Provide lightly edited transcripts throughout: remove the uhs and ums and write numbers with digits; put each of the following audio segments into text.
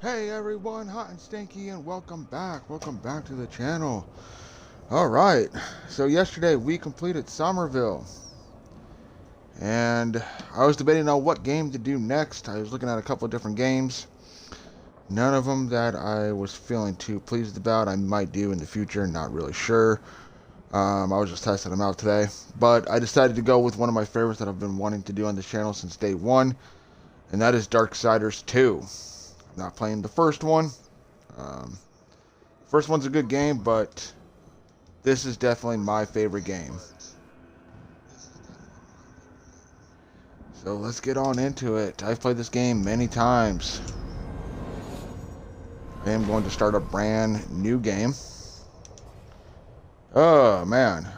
Hey everyone, hot and stinky, and welcome back. Welcome back to the channel. Alright, so yesterday we completed Somerville. And I was debating on what game to do next. I was looking at a couple of different games. None of them that I was feeling too pleased about. I might do in the future, not really sure. I was just testing them out today. But I decided to go with one of my favorites that I've been wanting to do on this channel since day one. And that is Darksiders 2. I'm not playing the first one. Um, First one's a good game, but this is definitely my favorite game. So let's get on into it. I've played this game many times. I am going to start a brand new game. Oh man.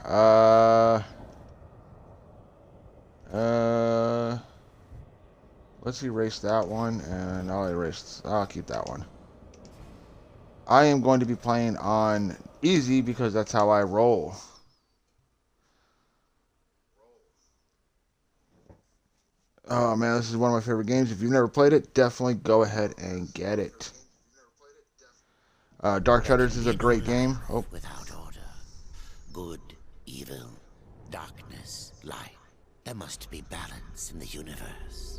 Let's erase that one, and I'll keep that one. I am going to be playing on easy because that's how I roll. Oh man, this is one of my favorite games. If you've never played it, definitely go ahead and get it. Darksiders is a great game. Oh, without order. Good, evil, darkness, light. There must be balance in the universe.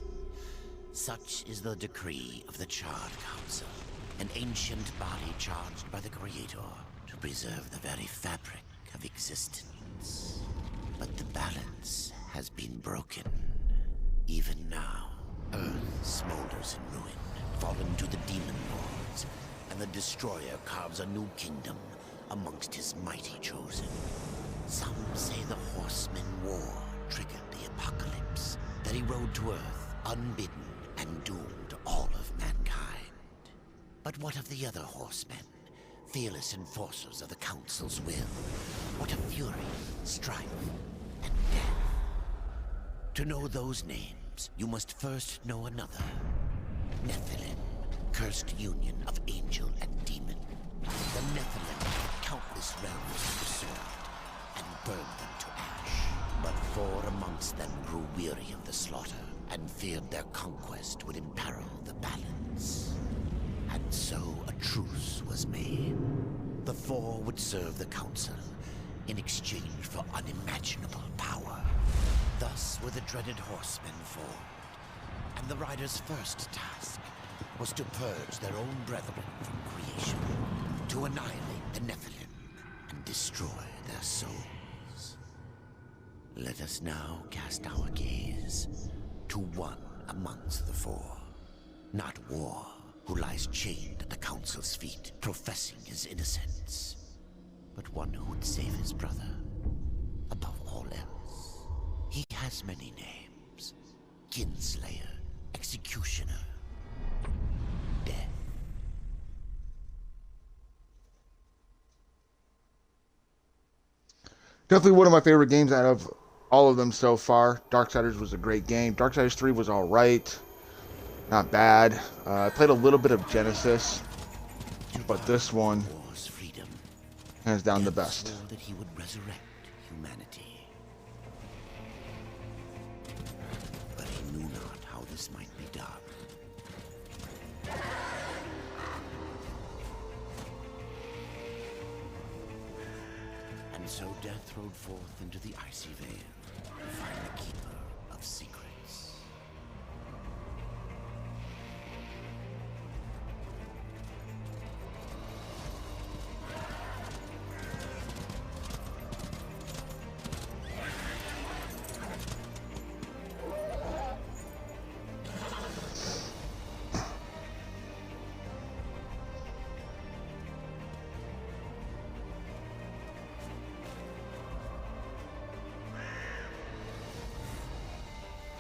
Such is the decree of the Charred Council, an ancient body charged by the Creator to preserve the very fabric of existence. But the balance has been broken. Even now, Earth smolders in ruin, fallen to the demon lords, and the Destroyer carves a new kingdom amongst his mighty chosen. Some say the Horsemen War triggered the apocalypse, that he rode to Earth unbidden and doomed all of mankind. But what of the other Horsemen, fearless enforcers of the Council's will? What of fury, strife, and death? To know those names, you must first know another. Nephilim, cursed union of angel and demon. The Nephilim had countless realms to sword and burned them to ash. But four amongst them grew weary of the slaughter and feared their conquest would imperil the balance. And so a truce was made. The four would serve the Council in exchange for unimaginable power. Thus were the dreaded Horsemen formed, and the Riders' first task was to purge their own brethren from creation, to annihilate the Nephilim and destroy their souls. Let us now cast our gaze to one amongst the four, not War, who lies chained at the Council's feet, professing his innocence, but one who would save his brother above all else. He has many names: Kinslayer, Executioner, Death. definitely one of my favorite games out of all of them so far. Darksiders was a great game. Darksiders 3 was alright. Not bad. I played a little bit of Genesis, but this one, hands down, the best. Swore that he would resurrect humanity. But he knew not how this might be done. And so death rode forth into the icy veil to find the keeper of secrets.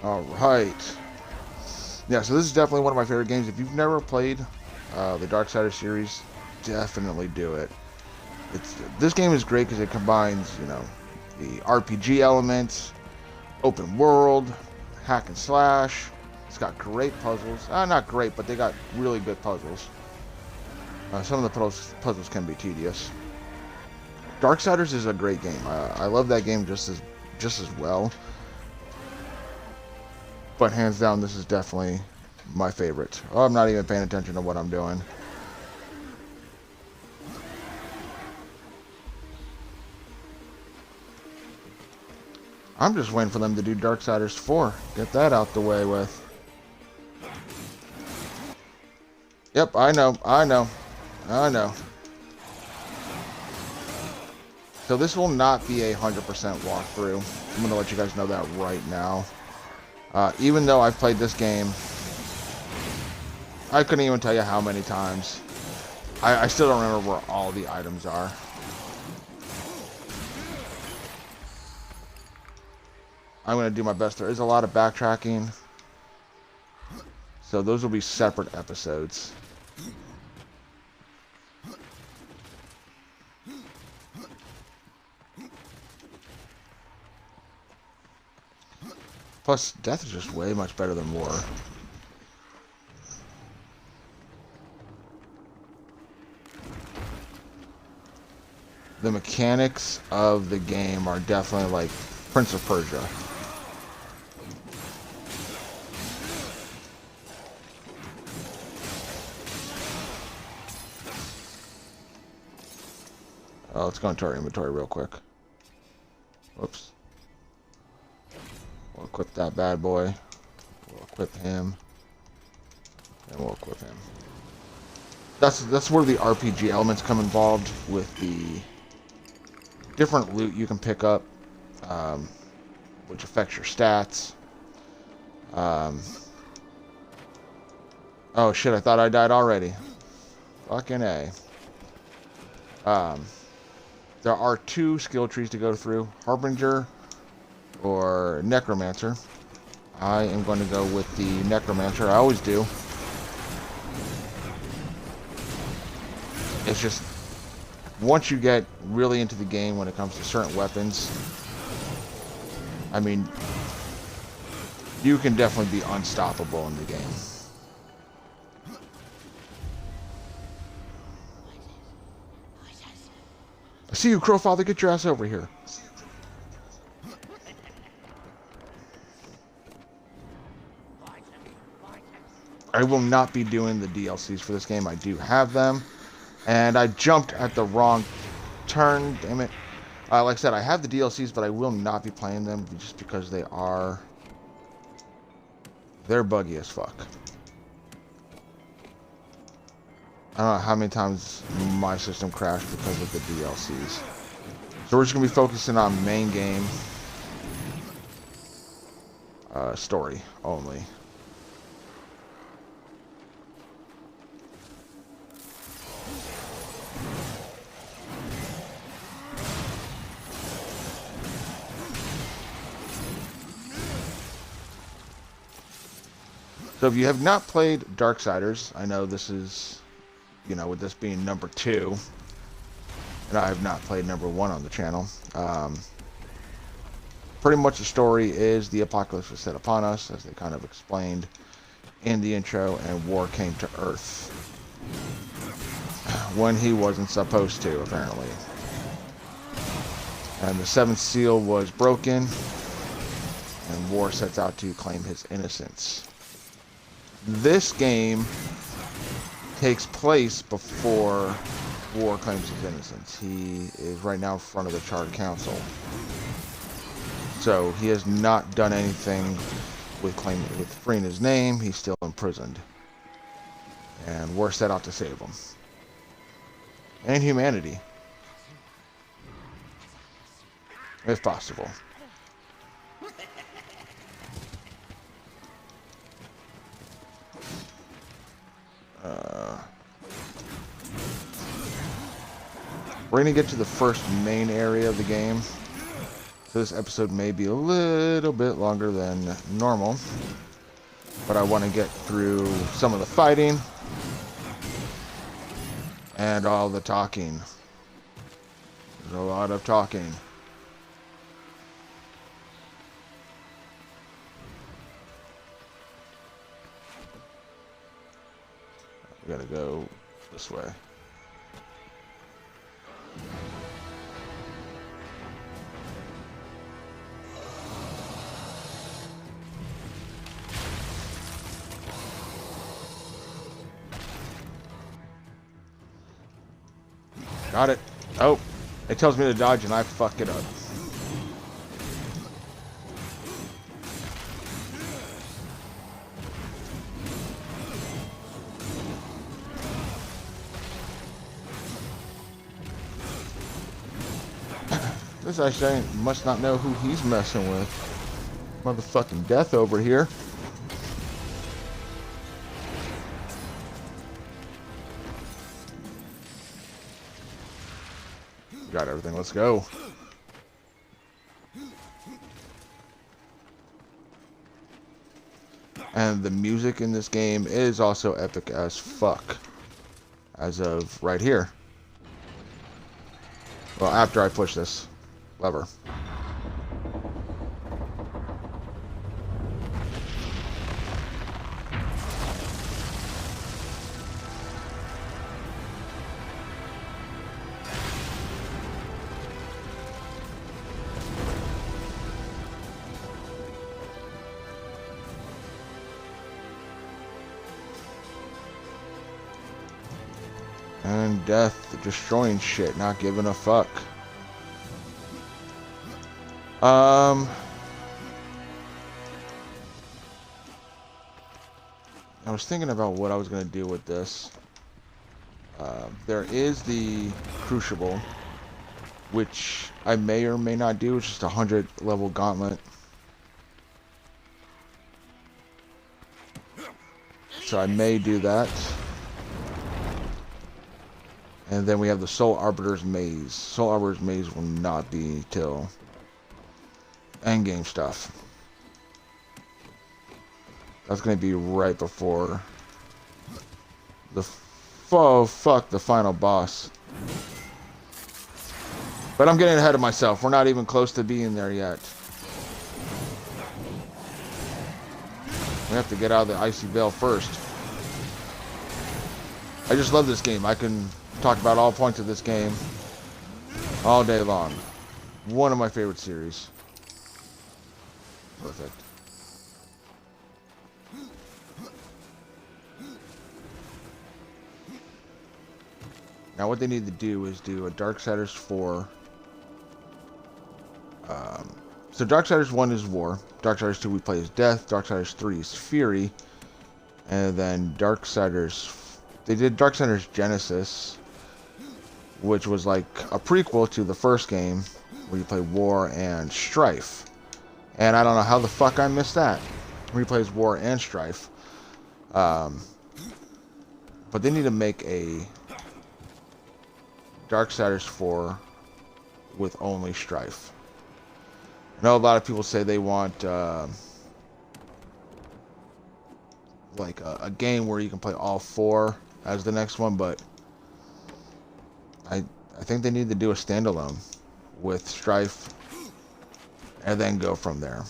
Alright. Yeah, so this is definitely one of my favorite games. If you've never played the Darksiders series, definitely do it. This game is great because it combines, the RPG elements, open world, hack and slash. It's got great puzzles. Not great, but they got really good puzzles. Some of the puzzles can be tedious. Darksiders is a great game. I love that game just as well. But hands down, this is definitely my favorite. Oh, I'm not even paying attention to what I'm doing. I'm just waiting for them to do Darksiders 4. Get that out the way with. Yep, I know. So this will not be a 100% walkthrough. I'm going to let you guys know that right now. Even though I've played this game, I couldn't even tell you how many times. I still don't remember where all the items are. I'm going to do my best. There is a lot of backtracking. So those will be separate episodes. Plus, death is just way much better than war. The mechanics of the game are definitely like Prince of Persia. Let's go into our inventory real quick. Whoops. We'll equip that bad boy. We'll equip him. And we'll equip him. That's where the RPG elements come involved with the different loot you can pick up, which affects your stats. Oh shit, I thought I died already. Fucking A. There are 2 skill trees to go through. Harbinger or Necromancer. I am going to go with the Necromancer. I always do. It's just, once you get really into the game when it comes to certain weapons, I mean, you can definitely be unstoppable in the game. I see you, Crowfather. Get your ass over here. I will not be doing the DLCs for this game. I do have them. And I jumped at the wrong turn. Damn it. Like I said, I have the DLCs, but I will not be playing them just because they're buggy as fuck. I don't know how many times my system crashed because of the DLCs. So we're just going to be focusing on main game story only. So if you have not played Darksiders, I know this is, you know, with this being number 2, and I have not played number 1 on the channel. Pretty much the story is the apocalypse was set upon us, as they kind of explained in the intro, and war came to Earth when he wasn't supposed to, apparently. And the 7th seal was broken, and war sets out to claim his innocence. This game takes place before war claims his innocence. He is right now in front of the Charred Council. So he has not done anything with freeing his name. He's still imprisoned. And war set out to save him. And humanity. If possible. We're going to get to the first main area of the game. So this episode may be a little bit longer than normal. But I want to get through some of the fighting. And all the talking. There's a lot of talking. We gotta go this way. Got it. Oh, it tells me to dodge and I fuck it up. This actually must not know who he's messing with. Motherfucking death over here. Got everything, let's go. And the music in this game is also epic as fuck. As of right here. Well, after I push this lever. And death, destroying shit, not giving a fuck. I was thinking about what I was going to do with this. There is the Crucible, which I may or may not do. It's just a 100 level gauntlet. So I may do that. And then we have the Soul Arbiter's Maze. Soul Arbiter's Maze will not be till endgame stuff. That's going to be right before the the final boss. But I'm getting ahead of myself. We're not even close to being there yet. We have to get out of the Icy Veil first. I just love this game. I can talk about all points of this game all day long. One of my favorite series. Perfect. Now what they need to do is do a Darksiders 4. So Darksiders 1 is War. Darksiders 2 we play as Death. Darksiders 3 is Fury. And then Darksiders... They did Darksiders Genesis, which was like a prequel to the first game, where you play War and Strife. And I don't know how the fuck I missed that. Where he plays War and Strife. But they need to make a Darksiders 4 with only Strife. I know a lot of people say they want like a game where you can play all 4 as the next one, but I think they need to do a standalone with Strife and then go from there.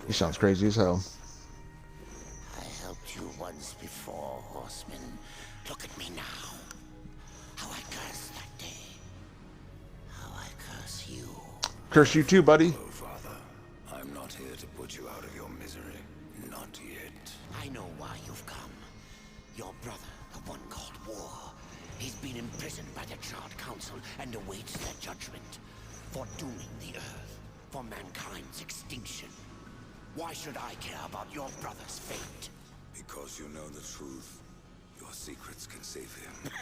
He sounds crazy as hell. I helped you once before, horseman. Look at me now. How I cursed that day. How I curse you. Curse you too, buddy. Crowfather, I'm not here to put you out of your misery. Not yet. I know why you've come. Your brother, the one called War, he's been imprisoned by the Charred Council and awaits their judgment for dooming the Earth, for mankind's extinction. Why should I care about your brother's fate? Because you know the truth. Your secrets can save him.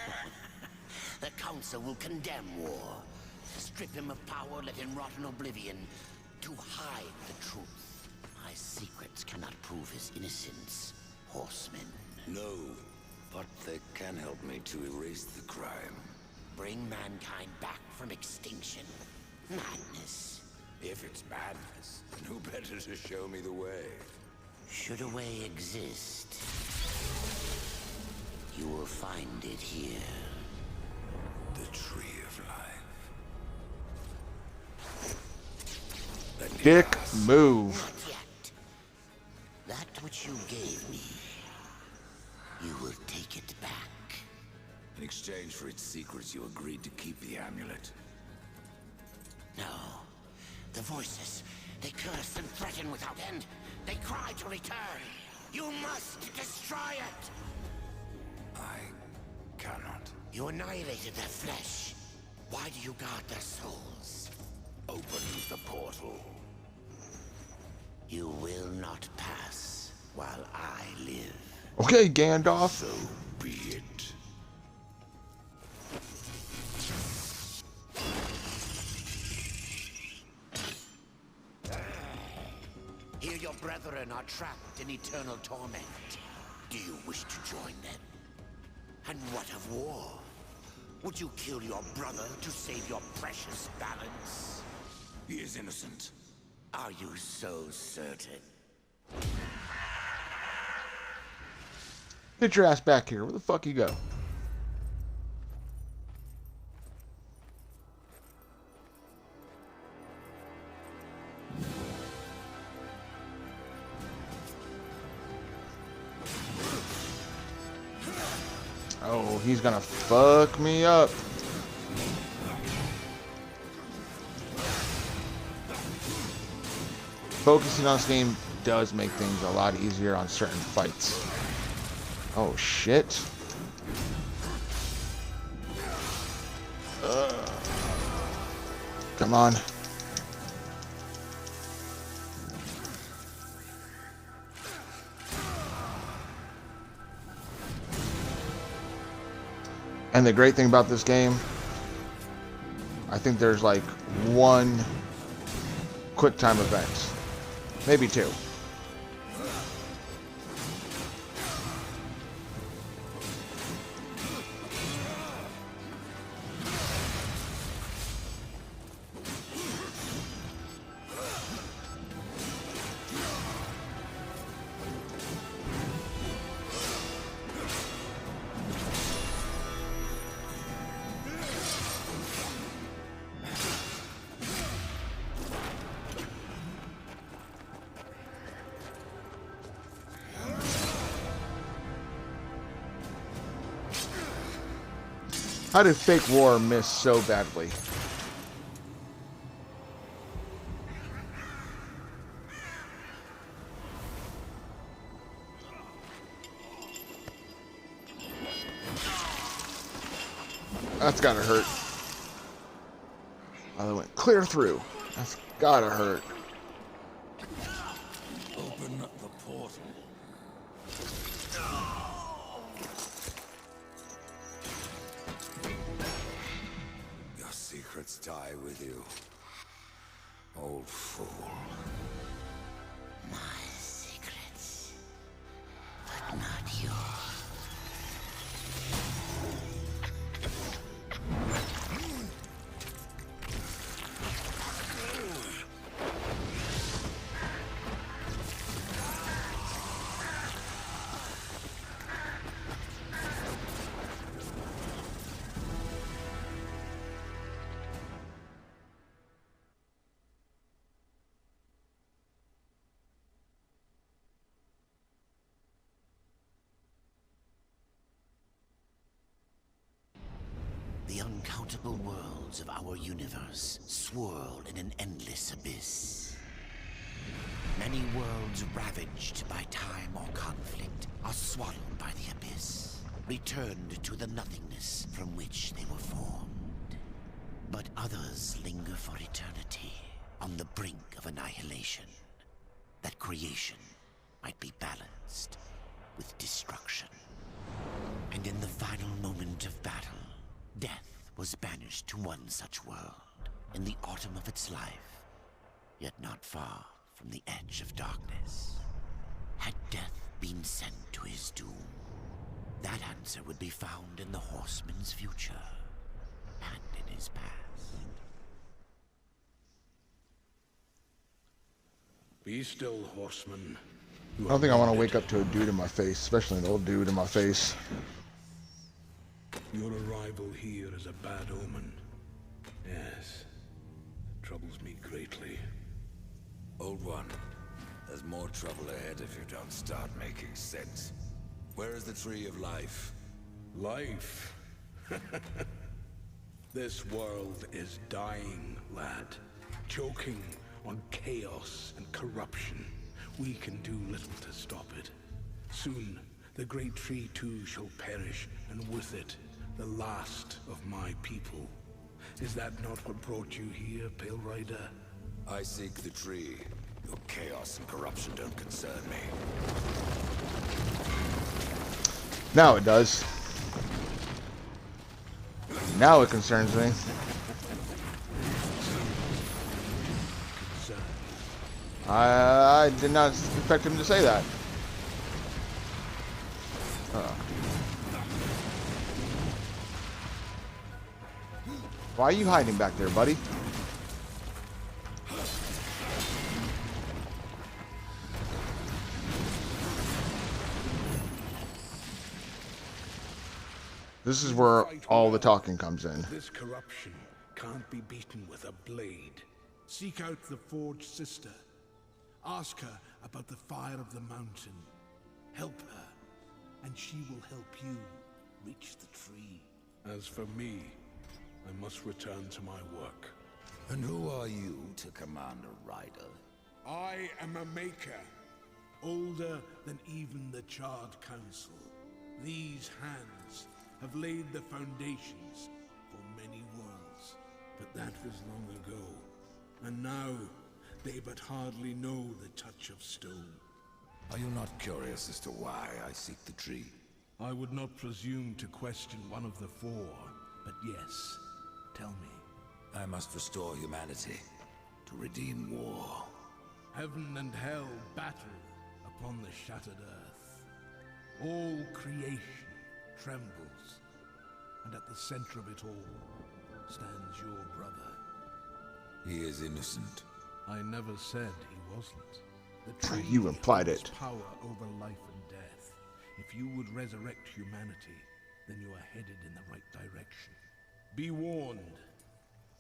The Council will condemn War. Strip him of power, let him rot in oblivion. To hide the truth. My secrets cannot prove his innocence, horseman. No, but they can help me to erase the crime. Bring mankind back from extinction. Madness. If it's madness, who better to show me the way? Should a way exist, you will find it here. The Tree of Life. Dick move. Not yet. That which you gave me, You will take it back. In exchange for its secrets, you agreed to keep the amulet. No. The voices, they curse and threaten without end. They cry to return. You must destroy it! I cannot. You annihilated their flesh. Why do you guard their souls? Open the portal. You will not pass while I live. Okay, Gandalf. So be it. Here your brethren are trapped in eternal torment. Do you wish to join them? And what of war? Would you kill your brother to save your precious balance? He is innocent. Are you so certain? Get your ass back here. Where the fuck you go? Oh, he's gonna fuck me up. Focusing on this game does make things a lot easier on certain fights. Oh shit. Come on. And the great thing about this game, I think there's like one quick time event. Maybe two. How did Fake War miss so badly? That's gotta hurt. Oh, they went clear through. That's gotta hurt. Open the portal. Your secrets die with you, old fool. My secrets, but not yours. The uncountable worlds of our universe swirl in an endless abyss. Many worlds ravaged by time or conflict are swallowed by the abyss, returned to the nothingness from which they were formed. But others linger for eternity on the brink of annihilation, that creation might be balanced with destruction. And in the final moment of battle, death was banished to one such world in the autumn of its life, yet not far from the edge of darkness. Had death been sent to his doom, that answer would be found in the horseman's future and in his past. Be still, horseman. I don't think I want to wake up to a dude in my face, especially an old dude in my face. Your arrival here is a bad omen. Yes. It troubles me greatly. Old one, there's more trouble ahead if you don't start making sense. Where is the tree of life? Life. This world is dying, lad. Choking on chaos and corruption. We can do little to stop it. Soon, the great tree too shall perish, and with it, the last of my people. Is that not what brought you here, Pale Rider? I seek the tree. Your chaos and corruption don't concern me. Now it does. Now it concerns me. I did not expect him to say that. Why are you hiding back there, buddy? This is where all the talking comes in. This corruption can't be beaten with a blade. Seek out the Forge Sister. Ask her about the fire of the mountain. Help her, and she will help you reach the tree. As for me, I must return to my work. And who are you to command a rider? I am a maker, older than even the Charred Council. These hands have laid the foundations for many worlds. But that was long ago, and now they but hardly know the touch of stone. Are you not curious as to why I seek the tree? I would not presume to question one of the four, but yes, tell me. I must restore humanity, to redeem war. Heaven and hell battle upon the shattered earth. All creation trembles, and at the center of it all stands your brother. He is innocent. I never said he wasn't. The tree You implied holds it. power over life and death. If you would resurrect humanity, then you are headed in the right direction. Be warned.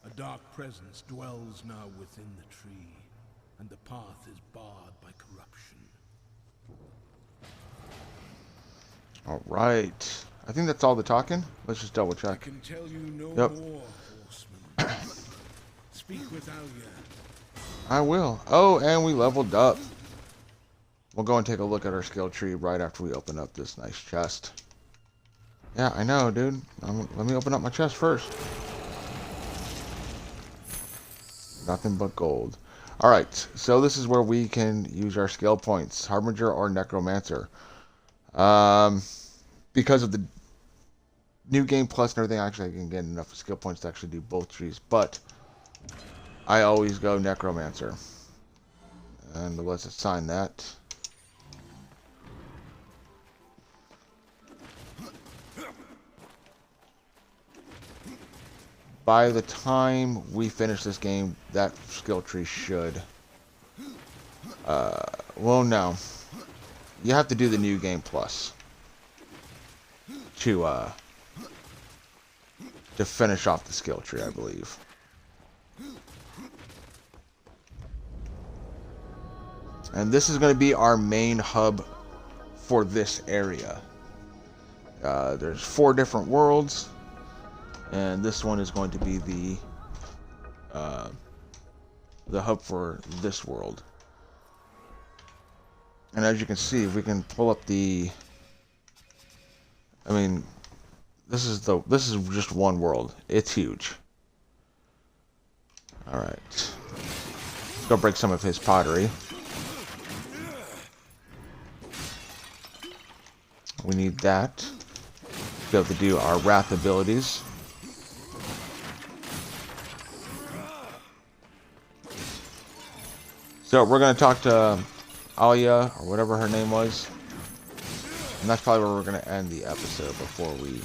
A dark presence dwells now within the tree, and the path is barred by corruption. All right. I think that's all the talking. Let's just double I check. can tell you no Yep. more, horseman. Speak with Alia. I will. Oh, and we leveled up. We'll go and take a look at our skill tree right after we open up this nice chest. Yeah, I know, dude. Let me open up my chest first. Nothing but gold. Alright, so this is where we can use our skill points. Harbinger or Necromancer. Because of the new game plus and everything, actually I can get enough skill points to actually do both trees. But I always go Necromancer. And let's assign that. By the time we finish this game, that skill tree should... well, no. You have to do the new game plus to finish off the skill tree, I believe. And this is going to be our main hub for this area. There's 4 different worlds. And this one is going to be the hub for this world. And as you can see, we can pull up the. I mean, this is just one world. It's huge. All right, let's go break some of his pottery. We need that to be able to do our wrath abilities. So we're going to talk to Alia, or whatever her name was. And that's probably where we're going to end the episode before we'll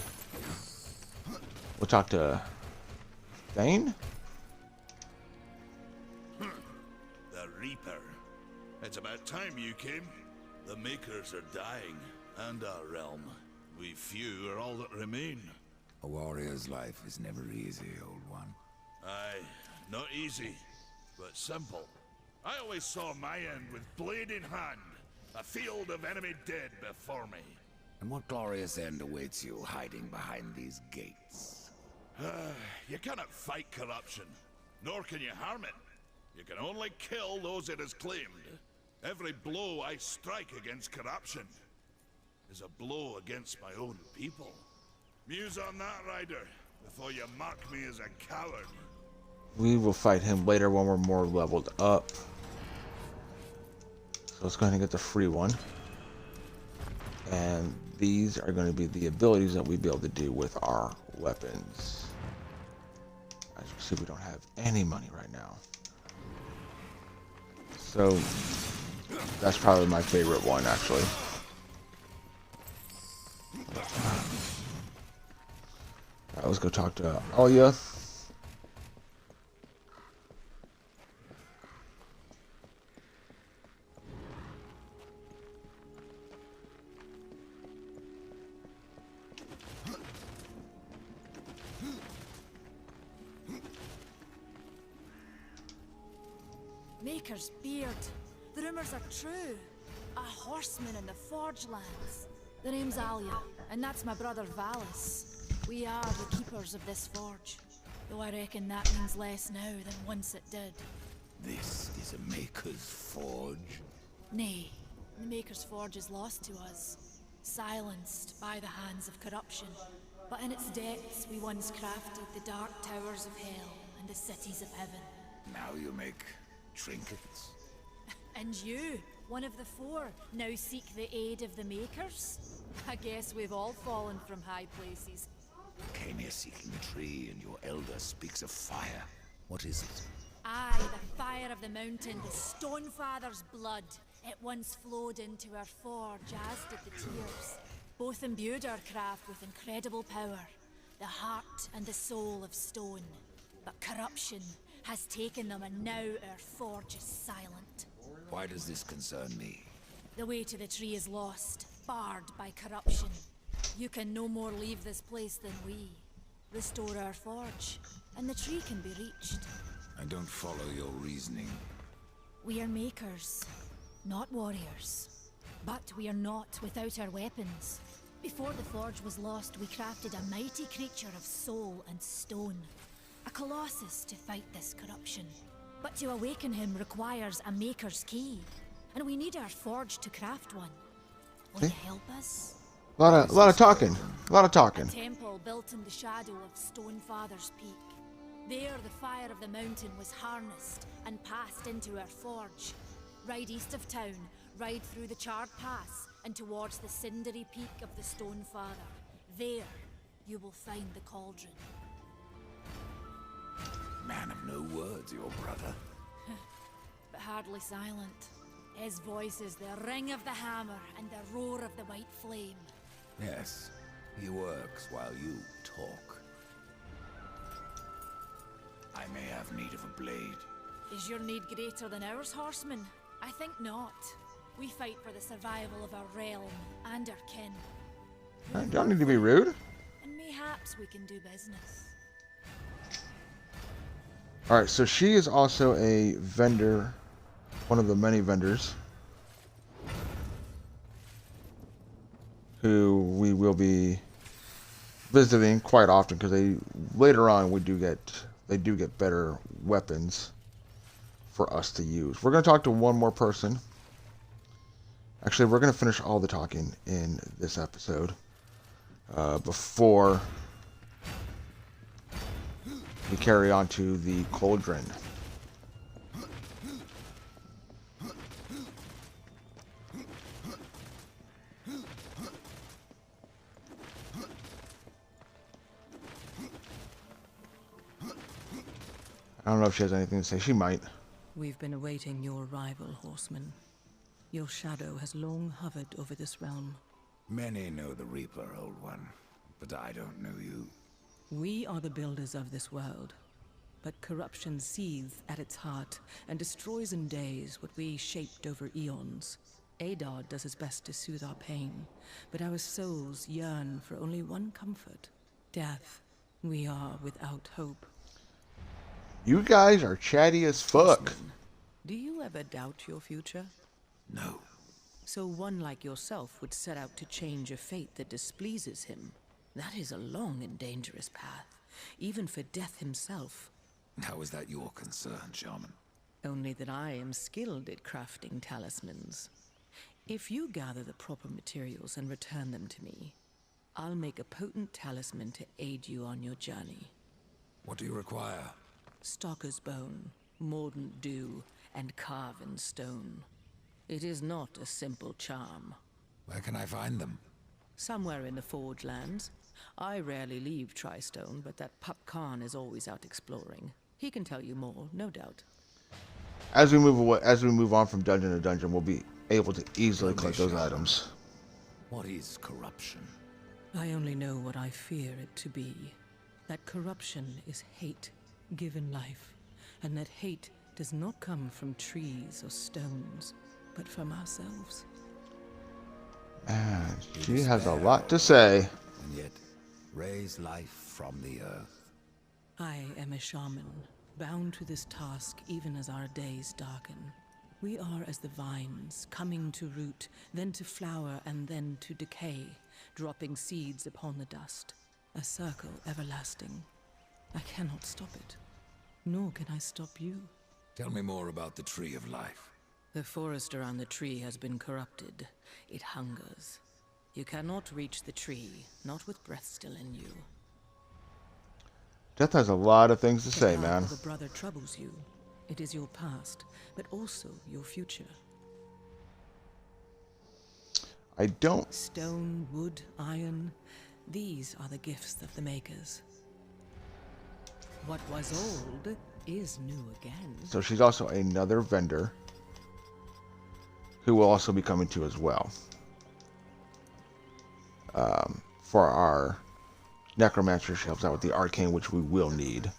talk to Thane? The Reaper. It's about time you came. The Makers are dying, and our realm. We few are all that remain. A warrior's life is never easy, old one. Aye, not easy, but simple. I always saw my end with blade in hand, a field of enemy dead before me. And what glorious end awaits you hiding behind these gates? You cannot fight corruption, nor can you harm it. You can only kill those it has claimed. Every blow I strike against corruption is a blow against my own people. Muse on that, Ryder, before you mark me as a coward. We will fight him later when we're more leveled up. So let's go ahead and get the free one. And these are going to be the abilities that we be able to do with our weapons. As you can see, we don't have any money right now. So that's probably my favorite one, actually. Alright, let's go talk to Alia. Maker's beard. The rumors are true. A horseman in the Forge lands. The name's Alia, and that's my brother Valis. We are the keepers of this forge, though I reckon that means less now than once it did. This is a Maker's Forge? Nay, the Maker's Forge is lost to us, silenced by the hands of corruption. But in its depths we once crafted the dark towers of hell and the cities of heaven. Now you make trinkets? And you, one of the four, now seek the aid of the Makers? I guess we've all fallen from high places. Came here seeking the tree, and your elder speaks of fire. What is it? Aye, the fire of the mountain, the Stonefather's blood. It once flowed into our forge, as did the tears. Both imbued our craft with incredible power, the heart and the soul of stone. But corruption has taken them, and now our forge is silent. Why does this concern me? The way to the tree is lost, barred by corruption. You can no more leave this place than we. Restore our forge, and the tree can be reached. I don't follow your reasoning. We are makers, not warriors. But we are not without our weapons. Before the forge was lost, we crafted a mighty creature of soul and stone. A colossus to fight this corruption. But to awaken him requires a maker's key. And we need our forge to craft one. Will you help us? A lot of talking. A lot of talking. A temple built in the shadow of Stonefather's Peak. There the fire of the mountain was harnessed and passed into our forge. Ride east of town, ride through the charred pass and towards the cindery peak of the Stonefather. There you will find the cauldron. Man of no words, your brother. But hardly silent. His voice is the ring of the hammer and the roar of the white flame. Yes, he works while you talk. I may have need of a blade. Is your need greater than ours, horseman? I think not. We fight for the survival of our realm and our kin. Don't need to be rude. And mayhaps we can do business. Alright, so she is also a vendor, one of the many vendors who we will be visiting quite often, because later on they do get better weapons for us to use. We're going to talk to one more person. Actually, we're going to finish all the talking in this episode before we carry on to the cauldron. I don't know if she has anything to say. She might. We've been awaiting your arrival, horseman. Your shadow has long hovered over this realm. Many know the Reaper, old one, but I don't know you. We are the builders of this world, but corruption seethes at its heart and destroys in days what we shaped over eons. Adar does his best to soothe our pain, but our souls yearn for only one comfort: death. We are without hope. You guys are chatty as fuck. Horseman, do you ever doubt your future? No. So one like yourself would set out to change a fate that displeases him. That is a long and dangerous path, even for Death himself. How is that your concern, Shaman? Only that I am skilled at crafting talismans. If you gather the proper materials and return them to me, I'll make a potent talisman to aid you on your journey. What do you require? Stalker's bone, mordant dew, and carven stone. It is not a simple charm. Where can I find them? Somewhere in the Forge lands. I rarely leave Tristone, but that pup Khan is always out exploring. He can tell you more, no doubt. As we move on from dungeon to dungeon, we'll be able to easily collect those items. What is corruption? I only know what I fear it to be. That corruption is hate given life, and that hate does not come from trees or stones, but from ourselves. And she has a lot to say. And yet, raise life from the earth. I am a shaman, bound to this task even as our days darken. We are as the vines, coming to root, then to flower, and then to decay, dropping seeds upon the dust. A circle everlasting. I cannot stop it, nor can I stop you. Tell me more about the Tree of Life. The forest around the tree has been corrupted. It hungers. You cannot reach the tree, not with breath still in you. Death has a lot of things to say, man. The brother troubles you. It is your past, but also your future. I don't... Stone, wood, iron, these are the gifts of the makers. What was old is new again. So she's also another vendor who will also be coming to as well. For our necromancer, she helps out with the arcane, which we will need.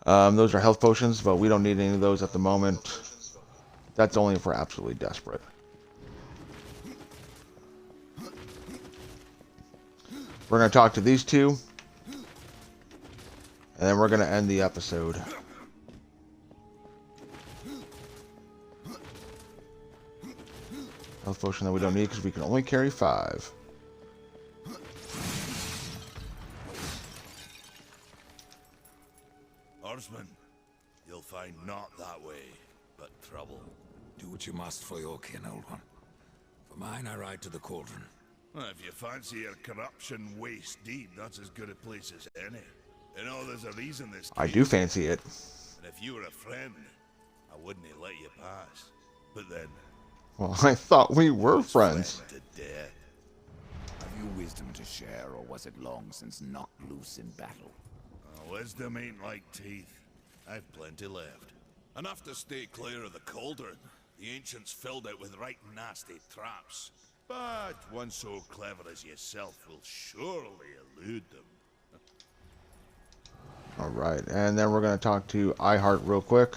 Those are health potions, but we don't need any of those at the moment. That's only if we're absolutely desperate. We're going to talk to these two, and then we're going to end the episode. Health potion that we don't need because we can only carry 5. Horseman, you'll find not that way, but trouble. Do what you must for your kin, old one. For mine, I ride to the cauldron. Well, if you fancy your corruption waist deep, that's as good a place as any. You know, there's a reason this I do fancy it. And if you were a friend, I wouldn't have let you pass. But then... Well, I thought we were friends. To death. Have you wisdom to share, or was it long since knocked loose in battle? Wisdom ain't like teeth. I've plenty left. Enough to stay clear of the cauldron. The ancients filled it with right nasty traps. But one so clever as yourself will surely elude them. Alright, and then we're going to talk to iHeart real quick.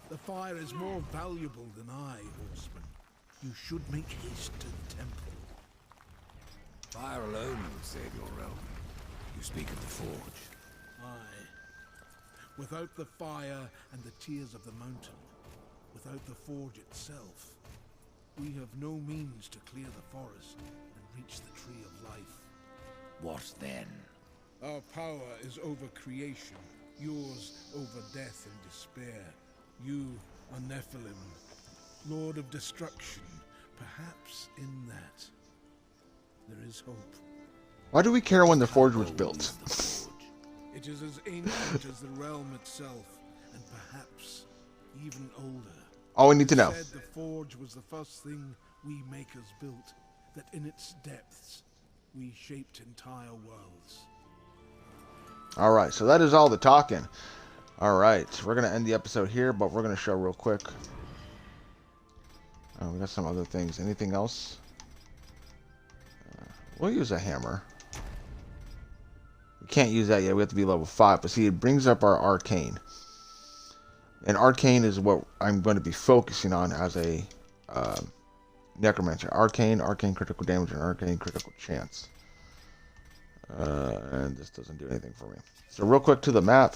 The fire is more valuable than I, horseman. You should make haste to the temple. Fire alone will save your realm. You speak of the forge. Aye. Without the fire and the tears of the mountain, without the forge itself, we have no means to clear the forest and reach the Tree of Life. What then? Our power is over creation, yours over death and despair. You are Nephilim, Lord of Destruction. Perhaps in that, there is hope. Why do we care when the forge was built? It is as ancient as the realm itself, and perhaps even older. All we need to know. Said the forge was the first thing we makers built, that in its depths we shaped entire worlds. Alright, so that is all the talking. Alright, we're going to end the episode here, but we're going to show real quick. We got some other things. Anything else? We'll use a hammer. We can't use that yet. We have to be level 5. But see, it brings up our arcane. And arcane is what I'm going to be focusing on as a necromancer. Arcane critical damage, and arcane critical chance. And this doesn't do anything for me. So real quick to the map.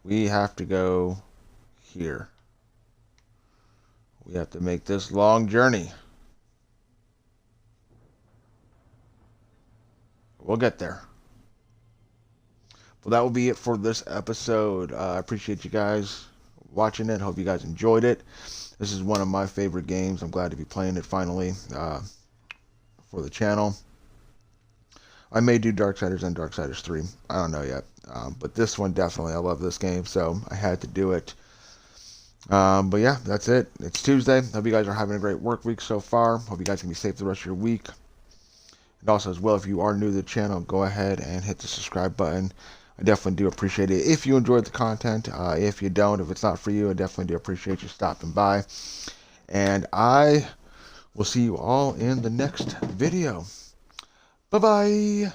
We have to go here. We have to make this long journey. We'll get there. Well, that will be it for this episode. I appreciate you guys watching it. Hope you guys enjoyed it. This is one of my favorite games. I'm glad to be playing it finally for the channel. I may do Darksiders and Darksiders 3. I don't know yet. But this one, definitely. I love this game, so I had to do it. But yeah, that's it. It's Tuesday. Hope you guys are having a great work week so far. Hope you guys can be safe the rest of your week. And also, as well, if you are new to the channel, go ahead and hit the subscribe button. I definitely do appreciate it if you enjoyed the content. If you don't, if it's not for you, I definitely do appreciate you stopping by. And I will see you all in the next video. Bye-bye.